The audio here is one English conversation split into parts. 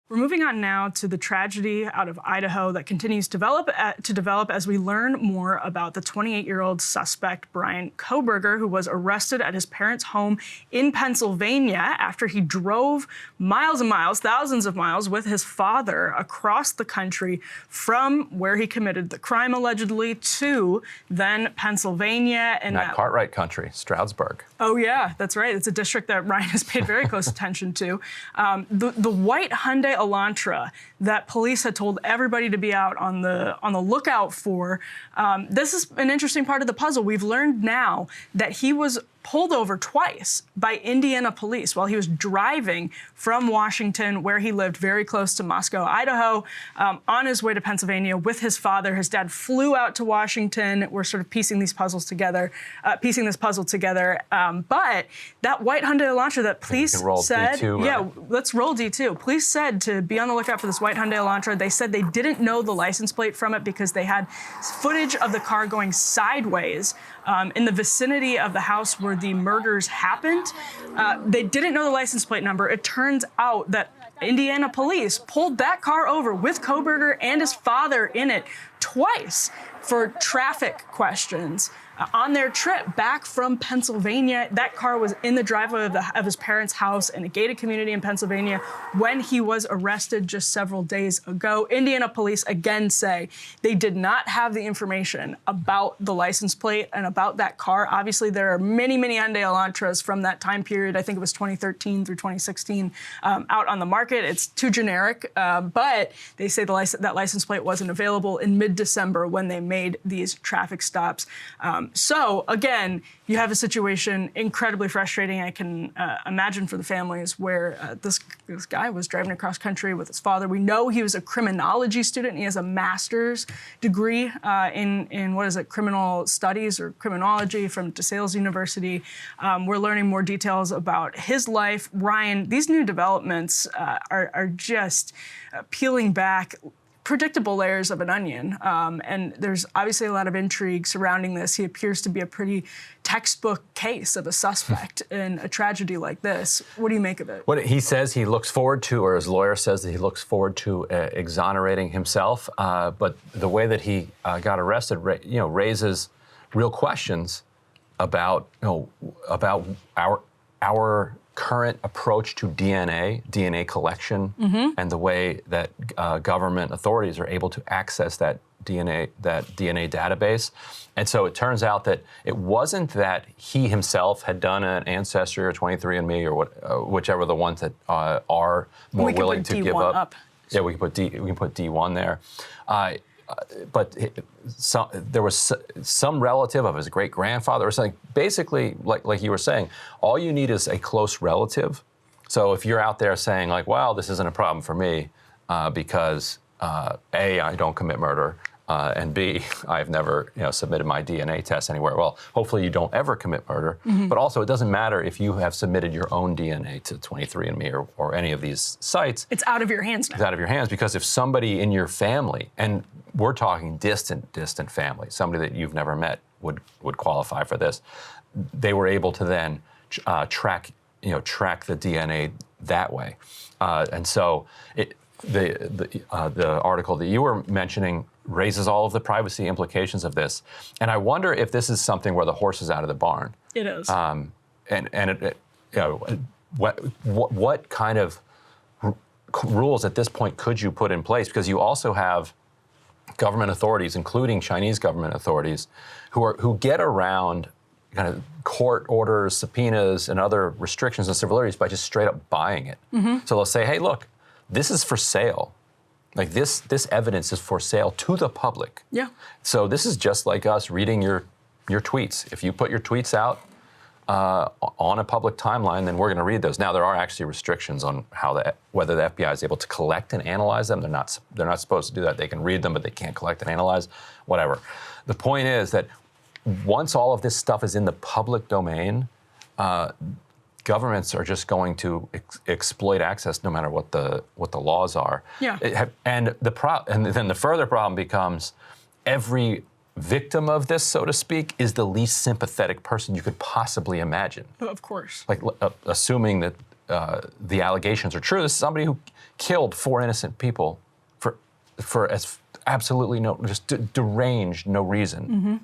We're moving on now to the tragedy out of Idaho that continues to develop as we learn more about the 28-year-old suspect, Bryan Kohberger, who was arrested at his parents' home in Pennsylvania after he drove miles and miles, thousands of miles, with his father across the country from where he committed the crime, allegedly, to then Pennsylvania. And that Cartwright country, Stroudsburg. Oh, yeah, that's right. It's a district that Ryan has paid very close attention to. The white Hyundai Elantra that police had told everybody to be out on the lookout for. This is an interesting part of the puzzle. We've learned now that he was pulled over twice by Indiana police while he was driving from Washington, where he lived very close to Moscow, Idaho, on his way to Pennsylvania with his father. His dad flew out to Washington. We're sort of piecing this puzzle together. But that white Hyundai Elantra that police said, D2, yeah, let's roll D2. Police said to be on the lookout for this white Hyundai Elantra. They said they didn't know the license plate from it because they had footage of the car going sideways in the vicinity of the house where the murders happened. They didn't know the license plate number. It turns out that Indiana police pulled that car over with Kohberger and his father in it twice for traffic questions. On their trip back from Pennsylvania, that car was in the driveway of his parents' house in a gated community in Pennsylvania when he was arrested just several days ago. Indiana police again say they did not have the information about the license plate and about that car. Obviously, there are many, many Hyundai Elantras from that time period. I think it was 2013 through 2016 out on the market. It's too generic, but they say that license plate wasn't available in mid-December when they made these traffic stops. So, again, you have a situation incredibly frustrating. I can imagine for the families where this guy was driving across country with his father. We know he was a criminology student. He has a master's degree in what is it, criminal studies or criminology from DeSales University. We're learning more details about his life. Ryan, these new developments are just peeling back predictable layers of an onion. And there's obviously a lot of intrigue surrounding this. He appears to be a pretty textbook case of a suspect in a tragedy like this. What do you make of it? What he says he looks forward to, or his lawyer says that he looks forward to exonerating himself. But the way that he got arrested, raises real questions about our current approach to DNA collection, and the way that government authorities are able to access that DNA database. And so it turns out that it wasn't that he himself had done an Ancestry or 23andMe or whichever the ones that are more willing to give up. Yeah, we can put D1 there. But there was some relative of his great-grandfather or something. Basically, like you were saying, all you need is a close relative. So if you're out there saying, like, well, this isn't a problem for me because A, I don't commit murder, and B, I've never submitted my DNA test anywhere. Well, hopefully you don't ever commit murder. But also, it doesn't matter if you have submitted your own DNA to 23andMe or any of these sites. It's out of your hands now. It's out of your hands because if somebody in your family, and we're talking distant family, somebody that you've never met would qualify for this, they were able to then track the DNA that way. And so the article that you were mentioning raises all of the privacy implications of this. And I wonder if this is something where the horse is out of the barn. It is. What kind of rules at this point could you put in place? Because you also have government authorities, including Chinese government authorities, who get around kind of court orders, subpoenas, and other restrictions and civil liberties by just straight up buying it. So they'll say, hey, look, this is for sale. Like this evidence is for sale to the public. Yeah. So this is just like us reading your tweets. If you put your tweets out on a public timeline, then we're going to read those. Now there are actually restrictions on whether the FBI is able to collect and analyze them. They're not supposed to do that. They can read them, but they can't collect and analyze. Whatever. The point is that once all of this stuff is in the public domain, governments are just going to exploit access no matter what the laws are. Yeah. And then the further problem becomes every victim of this, so to speak, is the least sympathetic person you could possibly imagine. Of course. Like assuming that the allegations are true, this is somebody who killed 4 innocent people for as absolutely just deranged, no reason.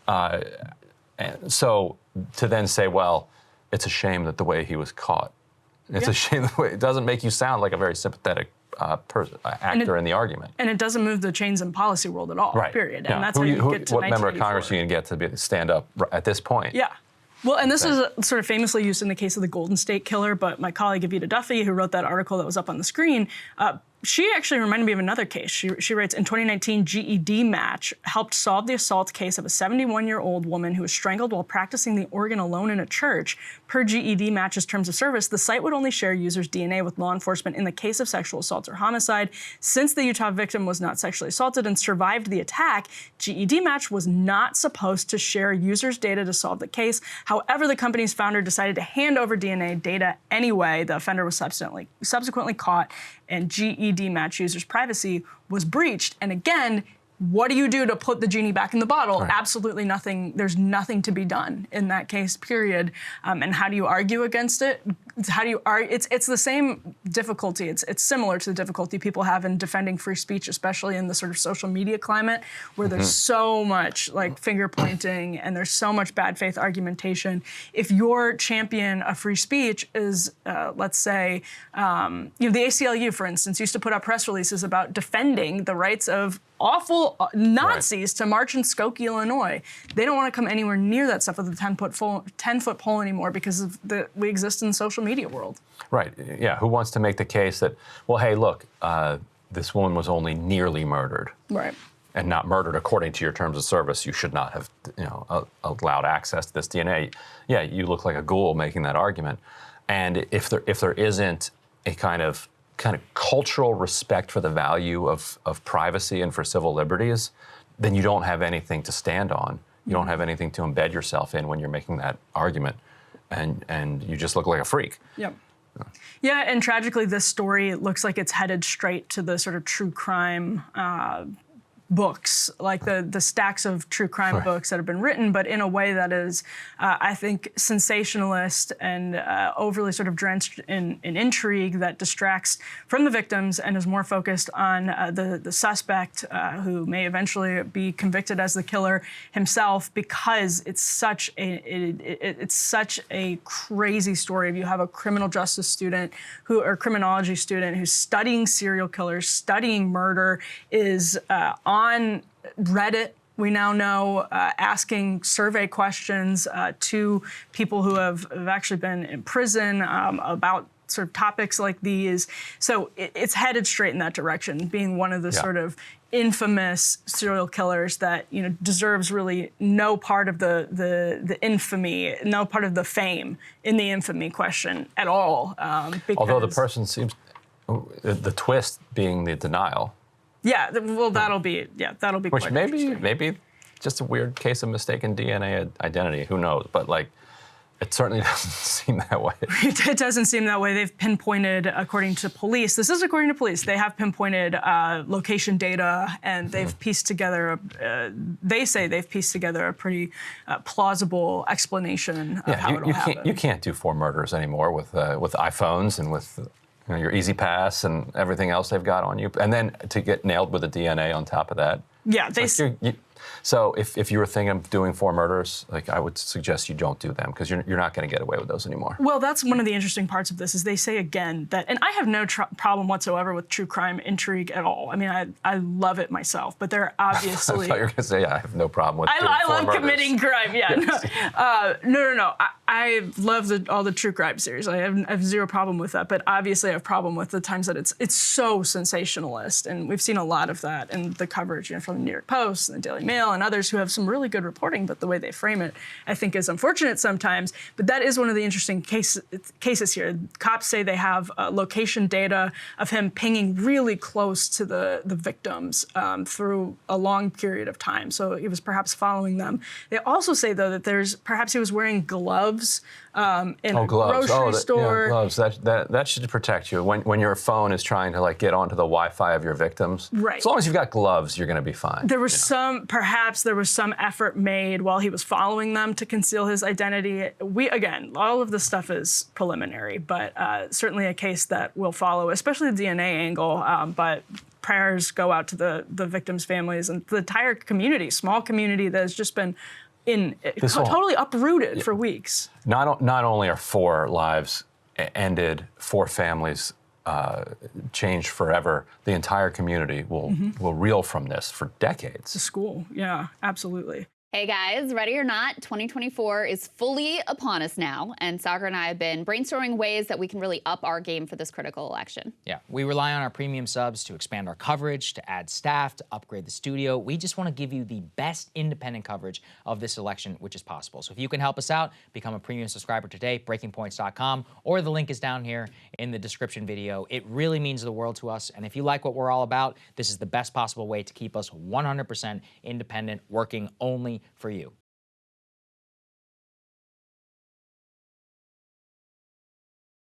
And so to then say, well, it's a shame that the way he was caught. It's a shame the way it doesn't make you sound like a very sympathetic actor in the argument. And it doesn't move the chains in policy world at all, right. period. Yeah. And that's how you get to what member of Congress are you going to get to stand up at this point? Yeah. Well, and this is sort of famously used in the case of the Golden State Killer, but my colleague Evita Duffy, who wrote that article that was up on the screen, she actually reminded me of another case. She writes, in 2019, GED Match helped solve the assault case of a 71-year-old woman who was strangled while practicing the organ alone in a church. Per GED Match's terms of service, the site would only share users' DNA with law enforcement in the case of sexual assault or homicide. Since the Utah victim was not sexually assaulted and survived the attack, GED Match was not supposed to share users' data to solve the case. However, the company's founder decided to hand over DNA data anyway. The offender was subsequently caught, and GED Match users' privacy was breached. And again, what do you do to put the genie back in the bottle? Right. Absolutely nothing. There's nothing to be done in that case, period. And how do you argue against it? How do you argue? It's the same difficulty. It's similar to the difficulty people have in defending free speech, especially in the sort of social media climate where there's so much like finger pointing and there's so much bad faith argumentation. If your champion of free speech is, let's say, the ACLU, for instance, used to put out press releases about defending the rights of awful Nazis to march in Skokie, Illinois. They don't want to come anywhere near that stuff with a 10-foot pole anymore because we exist in the social media world. Right. Yeah. Who wants to make the case that, well, hey, look, this woman was only nearly murdered. Right. And not murdered according to your terms of service. You should not have, allowed access to this DNA. Yeah, you look like a ghoul making that argument. And if there isn't a kind of cultural respect for the value of privacy and for civil liberties, then you don't have anything to stand on. You don't have anything to embed yourself in when you're making that argument, and you just look like a freak. Yep. Yeah, and tragically, this story looks like it's headed straight to the sort of true crime books, like the stacks of true crime books that have been written, but in a way that is, I think, sensationalist and overly sort of drenched in intrigue that distracts from the victims and is more focused on the suspect who may eventually be convicted as the killer himself, because it's such a crazy story. You have a criminal justice student or criminology student who's studying serial killers, studying murder, is on Reddit, we now know, asking survey questions to people who have actually been in prison about sort of topics like these. So it's headed straight in that direction, being one of the sort of infamous serial killers that deserves really no part of the infamy, no part of the fame in the infamy question at all. Although the person seems, the twist being the denial. Yeah, well, that'll be which quite maybe just a weird case of mistaken DNA identity. Who knows? But it certainly doesn't seem that way. It doesn't seem that way. They've pinpointed, according to police. This is according to police. They have pinpointed location data, and they've pieced together. They say they've pieced together a pretty plausible explanation of how it all happened. You can't do 4 murders anymore with iPhones and with your Easy Pass and everything else they've got on you, and then to get nailed with a DNA on top of that. Yeah, so if you were thinking of doing 4 murders, I would suggest you don't do them, because you're not going to get away with those anymore. Well, that's one of the interesting parts of this is they say again that, and I have no problem whatsoever with true crime intrigue at all. I mean, I love it myself, but there are obviously. I thought you were going to say I have no problem with. I love murders. committing crime. Yeah, yes. No. I love all the true crime series. I have zero problem with that, but obviously I have problem with the times that it's so sensationalist, and we've seen a lot of that in the coverage from the New York Post and the Daily Mail and others who have some really good reporting, but the way they frame it, I think, is unfortunate sometimes. But that is one of the interesting cases here. Cops say they have location data of him pinging really close to the victims through a long period of time, so he was perhaps following them. They also say, though, that perhaps he was wearing gloves in a grocery store. Yeah, gloves. That should protect you when your phone is trying to get onto the Wi-Fi of your victims. Right. As long as you've got gloves, you're going to be fine. There was some perhaps there was some effort made while he was following them to conceal his identity. Again, all of this stuff is preliminary, but certainly a case that will follow, especially the DNA angle. But prayers go out to the victims' families and the entire community, small community that has just been totally uprooted for weeks. Not only are 4 lives ended, 4 families changed forever, the entire community will reel from this for decades. The school, yeah, absolutely. Hey guys, ready or not, 2024 is fully upon us now, and Sagar and I have been brainstorming ways that we can really up our game for this critical election. Yeah, we rely on our premium subs to expand our coverage, to add staff, to upgrade the studio. We just want to give you the best independent coverage of this election, which is possible. So if you can help us out, become a premium subscriber today, breakingpoints.com, or the link is down here in the description video. It really means the world to us, and if you like what we're all about, this is the best possible way to keep us 100% independent, working only for you.